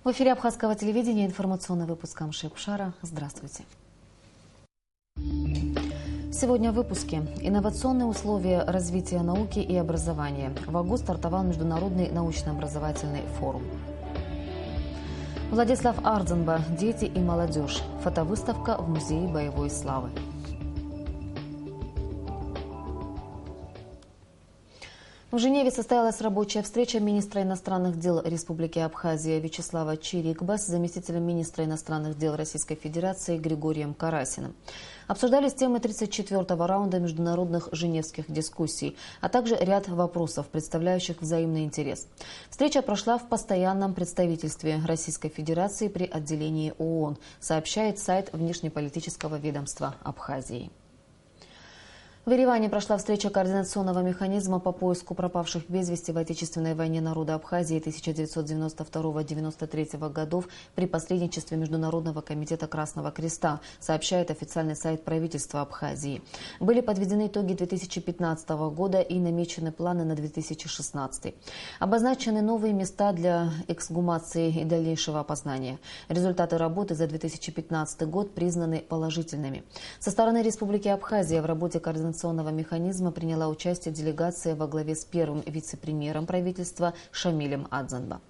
В эфире Абхазского телевидения информационный выпуск Амши Пшара. Здравствуйте. Сегодня в выпуске. Инновационные условия развития науки и образования. В АГУ стартовал Международный научно-образовательный форум. Владислав Ардзенба. Дети и молодежь. Фотовыставка в Музее боевой славы. В Женеве состоялась рабочая встреча министра иностранных дел Республики Абхазия Вячеслава Чирикба с заместителем министра иностранных дел Российской Федерации Григорием Карасиным. Обсуждались темы 34-го раунда международных женевских дискуссий, а также ряд вопросов, представляющих взаимный интерес. Встреча прошла в постоянном представительстве Российской Федерации при отделении ООН, сообщает сайт внешнеполитического ведомства Абхазии. В Ереване прошла встреча координационного механизма по поиску пропавших без вести в Отечественной войне народа Абхазии 1992-1993 годов при посредничестве Международного комитета Красного Креста, сообщает официальный сайт правительства Абхазии. Были подведены итоги 2015 года и намечены планы на 2016. Обозначены новые места для эксгумации и дальнейшего опознания. Результаты работы за 2015 год признаны положительными. Со стороны Республики Абхазия в работе координационного механизма приняла участие делегация во главе с первым вице-премьером правительства Шамилем Ардзенба.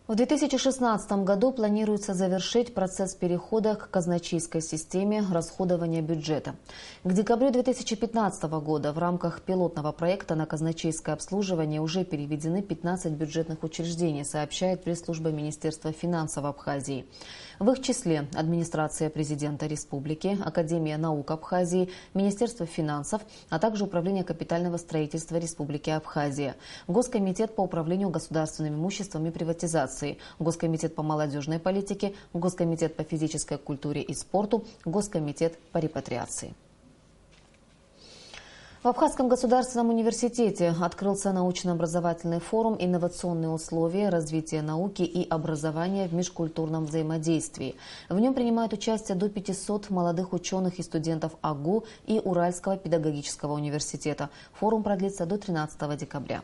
В 2016 году планируется завершить процесс перехода к казначейской системе расходования бюджета. К декабрю 2015 года в рамках пилотного проекта на казначейское обслуживание уже переведены 15 бюджетных учреждений, сообщает пресс-служба Министерства финансов Абхазии. В их числе администрация президента республики, Академия наук Абхазии, Министерство финансов, а также Управление капитального строительства Республики Абхазия, Госкомитет по управлению государственным имуществом и приватизации, Госкомитет по молодежной политике, Госкомитет по физической культуре и спорту, Госкомитет по репатриации. В Абхазском государственном университете открылся научно-образовательный форум «Инновационные условия развития науки и образования в межкультурном взаимодействии». В нем принимают участие до 500 молодых ученых и студентов АГУ и Уральского педагогического университета. Форум продлится до 13 декабря.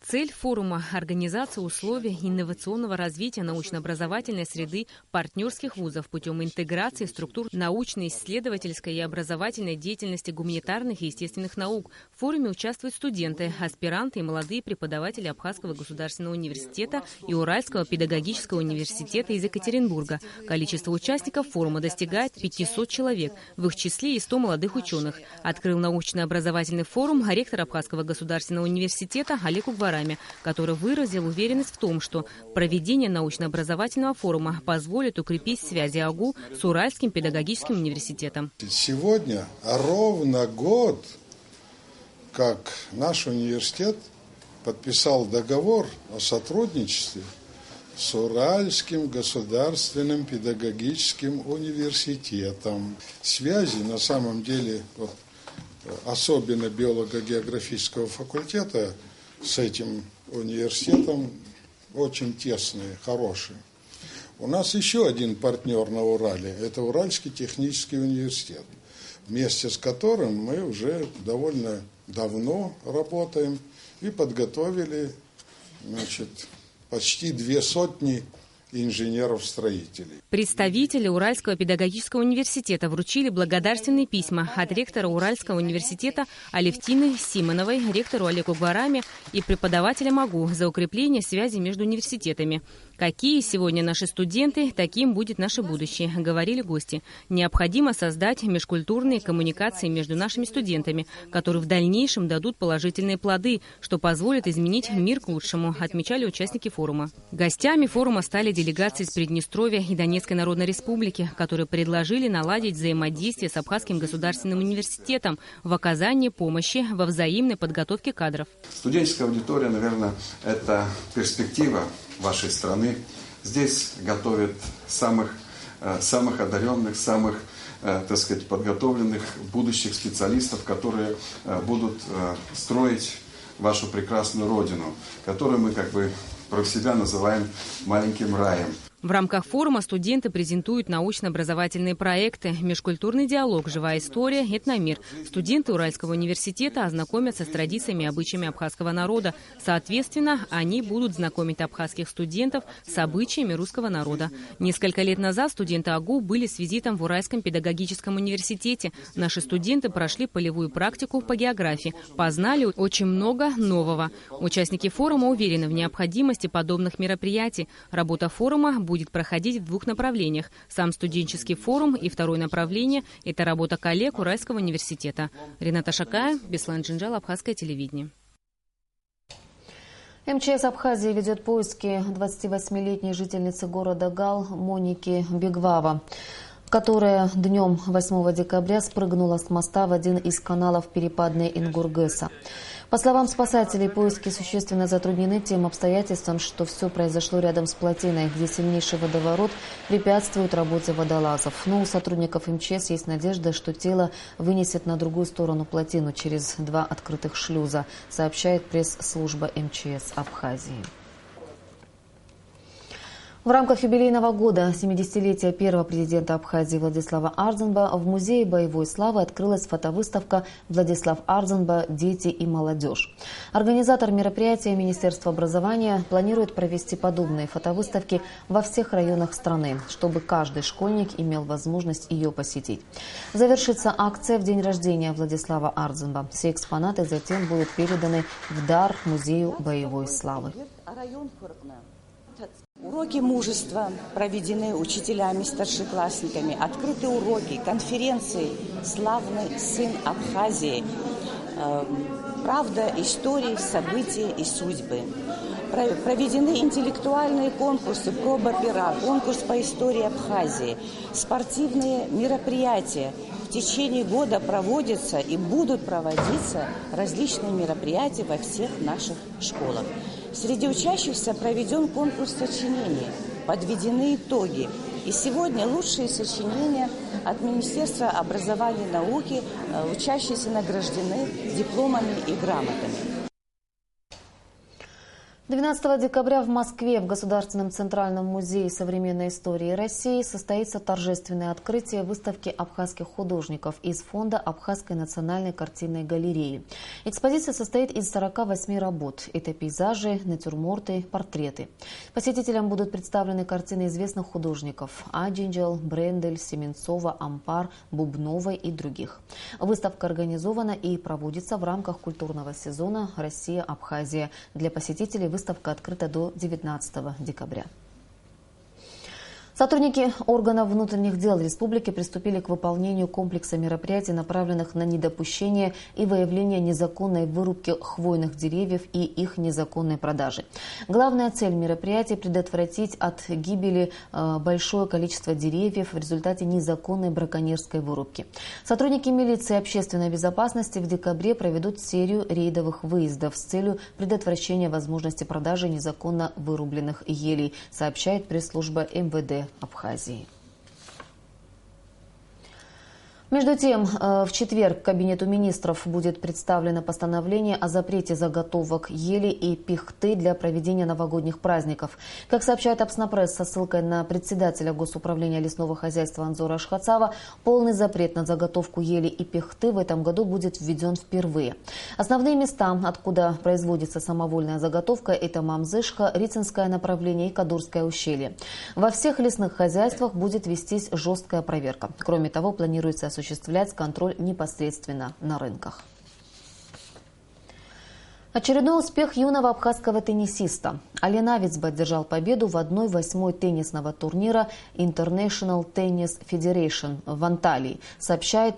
Цель форума – организация условий инновационного развития научно-образовательной среды партнерских вузов путем интеграции структур научно-исследовательской и образовательной деятельности гуманитарных и естественных наук. В форуме участвуют студенты, аспиранты и молодые преподаватели Абхазского государственного университета и Уральского педагогического университета из Екатеринбурга. Количество участников форума достигает 500 человек, в их числе и 100 молодых ученых. Открыл научно-образовательный форум ректор Абхазского государственного университета Олег Угварами, который выразил уверенность в том, что проведение научно-образовательного форума позволит укрепить связи АГУ с Уральским педагогическим университетом. Сегодня ровно год, как наш университет подписал договор о сотрудничестве с Уральским государственным педагогическим университетом. Связи на самом деле, особенно биолого-географического факультета, с этим университетом очень тесные, хорошие. У нас еще один партнер на Урале – это Уральский технический университет, вместе с которым мы уже довольно давно работаем и подготовили, почти 200 инженеров-строителей. Представители Уральского педагогического университета вручили благодарственные письма от ректора Уральского университета Алевтины Симоновой, ректору Олегу Угварами и преподавателям АГУ за укрепление связи между университетами. Какие сегодня наши студенты, таким будет наше будущее, говорили гости. Необходимо создать межкультурные коммуникации между нашими студентами, которые в дальнейшем дадут положительные плоды, что позволит изменить мир к лучшему, отмечали участники форума. Гостями форума стали делегации из Приднестровья и Донецкой Народной Республики, которые предложили наладить взаимодействие с Абхазским государственным университетом в оказании помощи во взаимной подготовке кадров. Студенческая аудитория, наверное, это перспектива вашей страны. Здесь готовят самых одаренных, самых, подготовленных будущих специалистов, которые будут строить вашу прекрасную родину, которую мы про себя называем маленьким раем. В рамках форума студенты презентуют научно-образовательные проекты «Межкультурный диалог. Живая история. Этномир». Студенты Уральского университета ознакомятся с традициями и обычаями абхазского народа. Соответственно, они будут знакомить абхазских студентов с обычаями русского народа. Несколько лет назад студенты АГУ были с визитом в Уральском педагогическом университете. Наши студенты прошли полевую практику по географии, познали очень много нового. Участники форума уверены в необходимости подобных мероприятий. Работа форума будет проходить в двух направлениях. Сам студенческий форум и второе направление – это работа коллег Уральского университета. Рената Шакая, Беслан Джинджал, Абхазское телевидение. МЧС Абхазии ведет поиски 28-летней жительницы города Гал Моники Бегвава, которая днем 8 декабря спрыгнула с моста в один из каналов перепадной Ингургеса. По словам спасателей, поиски существенно затруднены тем обстоятельством, что все произошло рядом с плотиной, где сильнейший водоворот препятствует работе водолазов. Но у сотрудников МЧС есть надежда, что тело вынесет на другую сторону плотину через 2 открытых шлюза, сообщает пресс-служба МЧС Абхазии. В рамках юбилейного года 70-летия первого президента Абхазии Владислава Арзенба в Музее боевой славы открылась фотовыставка «Владислав Арзенба. Дети и молодежь». Организатор мероприятия Министерство образования планирует провести подобные фотовыставки во всех районах страны, чтобы каждый школьник имел возможность ее посетить. Завершится акция в день рождения Владислава Арзенба. Все экспонаты затем будут переданы в дар Музею боевой славы. Уроки мужества проведены учителями, старшеклассниками, открыты уроки, конференции «Славный сын Абхазии», «Правда истории, события и судьбы». Проведены интеллектуальные конкурсы, проба пера, конкурс по истории Абхазии, спортивные мероприятия. В течение года проводятся и будут проводиться различные мероприятия во всех наших школах. Среди учащихся проведен конкурс сочинений, подведены итоги. И сегодня лучшие сочинения от Министерства образования и науки учащиеся награждены дипломами и грамотами. 12 декабря в Москве в Государственном Центральном музее современной истории России состоится торжественное открытие выставки абхазских художников из фонда Абхазской национальной картинной галереи. Экспозиция состоит из 48 работ. Это пейзажи, натюрморты, портреты. Посетителям будут представлены картины известных художников – Аджинджал, Брендель, Семенцова, Ампар, Бубновой и других. Выставка организована и проводится в рамках культурного сезона «Россия-Абхазия». Для посетителей выставка открыта до 19 декабря. Сотрудники органов внутренних дел республики приступили к выполнению комплекса мероприятий, направленных на недопущение и выявление незаконной вырубки хвойных деревьев и их незаконной продажи. Главная цель мероприятий – предотвратить от гибели большое количество деревьев в результате незаконной браконьерской вырубки. Сотрудники милиции и общественной безопасности в декабре проведут серию рейдовых выездов с целью предотвращения возможности продажи незаконно вырубленных елей, сообщает пресс-служба МВД Абхазии. Между тем, в четверг Кабинету министров будет представлено постановление о запрете заготовок ели и пихты для проведения новогодних праздников. Как сообщает Апснапресс со ссылкой на председателя Госуправления лесного хозяйства Анзора Ашхацава, полный запрет на заготовку ели и пихты в этом году будет введен впервые. Основные места, откуда производится самовольная заготовка, это Мамзышха, Рицинское направление и Кадурское ущелье. Во всех лесных хозяйствах будет вестись жесткая проверка. Кроме того, планируется осуществлять контроль непосредственно на рынках. Очередной успех юного абхазского теннисиста. Ален Авицба одержал победу в 1/8 теннисного турнира International Tennis Federation в Анталии, сообщили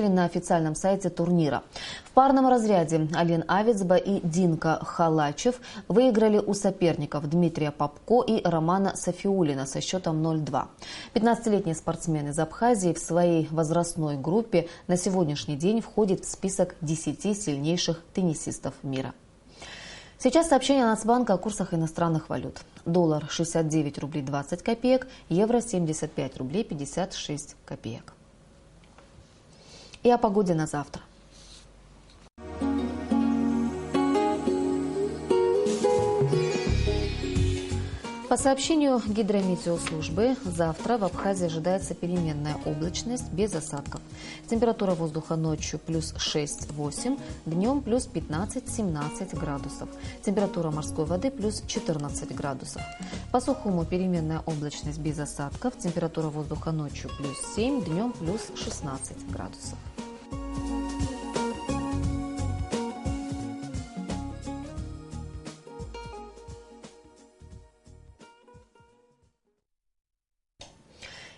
на официальном сайте турнира. В парном разряде Ален Авицба и Динка Халачев выиграли у соперников Дмитрия Попко и Романа Софиулина со счетом 0-2. 15-летний спортсмен из Абхазии в своей возрастной группе на сегодняшний день входит в список 10 сильнейших теннисистов мира. Сейчас сообщение Нацбанка о курсах иностранных валют. Доллар 69 рублей 20 копеек, евро 75 рублей 56 копеек. И о погоде на завтра. По сообщению гидрометеослужбы, завтра в Абхазии ожидается переменная облачность без осадков. Температура воздуха ночью плюс 6-8, днем плюс 15-17 градусов. Температура морской воды плюс 14 градусов. По Сухуму переменная облачность без осадков. Температура воздуха ночью плюс 7, днем плюс 16 градусов.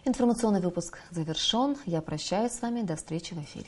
Информационный выпуск завершен. Я прощаюсь с вами. До встречи в эфире.